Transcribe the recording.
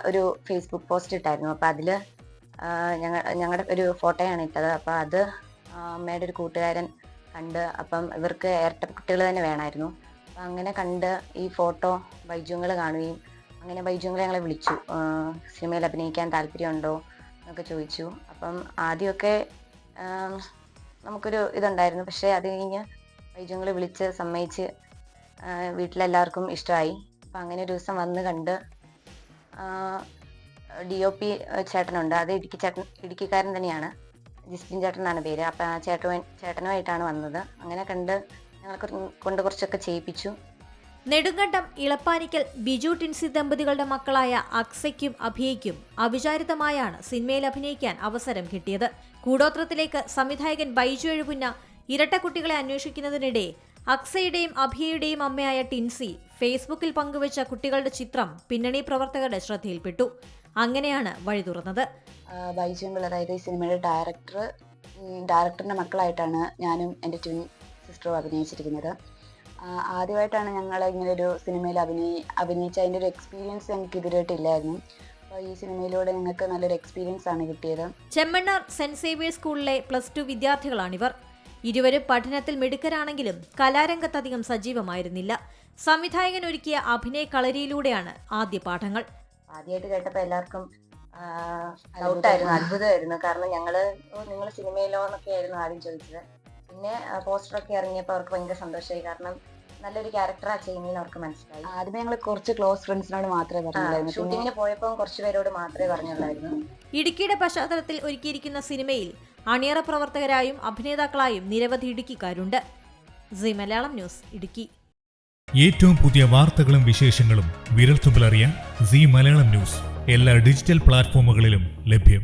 ഒരു Facebook post ഇട്ടായിരുന്നു. അപ്പോൾ അതിൽ ഞങ്ങളുടെ ഒരു ഫോട്ടോയാണ് ഇട്ടത്. അപ്പോൾ അത് അമ്മയുടെ ഒരു കൂട്ടുകാരൻ കണ്ട്, അപ്പം ഇവർക്ക് ഇരട്ട കുട്ടികൾ തന്നെ വേണമായിരുന്നു. അപ്പം അങ്ങനെ കണ്ട് ഈ ഫോട്ടോ ബൈജുങ്ങൾ കാണുകയും അങ്ങനെ ബൈജുങ്ങളെ ഞങ്ങളെ വിളിച്ചു. സിനിമയിൽ അഭിനയിക്കാൻ താല്പര്യമുണ്ടോ എന്നൊക്കെ ചോദിച്ചു. അപ്പം ആദ്യമൊക്കെ നമുക്കൊരു ഇതുണ്ടായിരുന്നു. പക്ഷേ അത് കഴിഞ്ഞ് ബൈജുങ്ങളെ വിളിച്ച് സമ്മതിച്ച് വീട്ടിലെല്ലാവർക്കും ഇഷ്ടമായി. അപ്പം അങ്ങനെ ഒരു ദിവസം വന്ന് കണ്ട് DOP ചേട്ടനുണ്ട്, അത് ഇടുക്കിക്കാരൻ തന്നെയാണ്, ജിസ്റ്റിൻ ചേട്ടനാണ് പേര്. അപ്പം ആ ചേട്ടനുമായിട്ടാണ് വന്നത്. അങ്ങനെ കണ്ട് ഞങ്ങളെ കൊണ്ട് കുറച്ചൊക്കെ ചെയ്യിപ്പിച്ചു. നെടുങ്കണ്ടം ഇളപ്പാനിക്കൽ ബിജു ടിൻസി ദമ്പതികളുടെ മക്കളായ അക്സയ്ക്കും അഭിയയ്ക്കും അവിചാരിതമായാണ് സിനിമയിൽ അഭിനയിക്കാൻ അവസരം കിട്ടിയത്. കൂടോത്രത്തിലേക്ക് സംവിധായകൻ ബൈജു എഴുപുന്ന ഇരട്ടക്കുട്ടികളെ അന്വേഷിക്കുന്നതിനിടെ അക്സയുടെയും അഭിയയുടെയും അമ്മയായ ടിൻസി ഫേസ്ബുക്കിൽ പങ്കുവച്ച കുട്ടികളുടെ ചിത്രം പിന്നണി പ്രവർത്തകരുടെ ശ്രദ്ധയിൽപ്പെട്ടു. അങ്ങനെയാണ് വഴി തുറന്നത്. ബൈജുങ്ങൾ, അതായത് ഈ സിനിമയുടെ ഡയറക്ടറിന്റെ മക്കളായിട്ടാണ് ഞാനും എൻ്റെ ട്വിൻ സിസ്റ്ററും അഭിനയിച്ചിരിക്കുന്നത്. ആദ്യമായിട്ടാണ് ഞങ്ങൾ ഇങ്ങനെ ഒരു സിനിമയിൽ അഭിനയിച്ച അതിൻ്റെ ഒരു എക്സ്പീരിയൻസ് ഞങ്ങൾക്ക് ഇതുവരെയായിട്ടില്ലായിരുന്നു. അപ്പോൾ ഈ സിനിമയിലൂടെ ഞങ്ങൾക്ക് നല്ലൊരു എക്സ്പീരിയൻസ് ആണ് കിട്ടിയത്. ചെമ്മണ്ണാർ സെന്റ് സേവിയേഴ്സ് സ്കൂളിലെ +2 വിദ്യാർത്ഥികളാണിവർ. ഇരുവരും പഠനത്തിൽ മിടുക്കരാണെങ്കിലും കലാരംഗത്തധികം സജീവമായിരുന്നില്ല. സംവിധായകൻ ഒരുക്കിയ അഭിനയ കളരിയിലൂടെയാണ് ആദ്യ പാഠങ്ങൾ. ആദ്യമായിട്ട് കേട്ടപ്പോൾ എല്ലാവർക്കും ഡൗട്ടായിരുന്നു, അത്ഭുതമായിരുന്നു. കാരണം നിങ്ങൾ സിനിമയിലോ എന്നൊക്കെ ആയിരുന്നു ആദ്യം ചോദിച്ചത്. പിന്നെ പോസ്റ്ററൊക്കെ ഇറങ്ങിയപ്പോൾ അവർക്ക് ഭയങ്കര സന്തോഷമായി. കാരണം നല്ലൊരു ക്യാരക്ടറാണ് ചെയ്യുന്നതെന്ന് അവർക്ക് മനസ്സിലായി. ആദ്യമേ ഞങ്ങൾ കുറച്ച് ക്ലോസ് ഫ്രണ്ട്സിനോട് മാത്രമേ പറഞ്ഞുള്ളായിരുന്നു. ഷൂട്ടിങ്ങിന് പോയപ്പോൾ കുറച്ച് പേരോട് മാത്രമേ പറഞ്ഞുള്ളായിരുന്നു. ഇടുക്കിയുടെ പശ്ചാത്തലത്തിൽ ഒരുക്കിയിരിക്കുന്ന സിനിമയിൽ അണിയറ പ്രവർത്തകരായും അഭിനേതാക്കളായും നിരവധി ഇടുക്കിക്കാരുണ്ട്. Zee Malayalam news, Idukki. ഏറ്റവും പുതിയ വാർത്തകളും വിശേഷങ്ങളും വിരൽത്തുമ്പിലറിയാൻ സീ മലയാളം ന്യൂസ് എല്ലാ ഡിജിറ്റൽ പ്ലാറ്റ്ഫോമുകളിലും ലഭ്യം.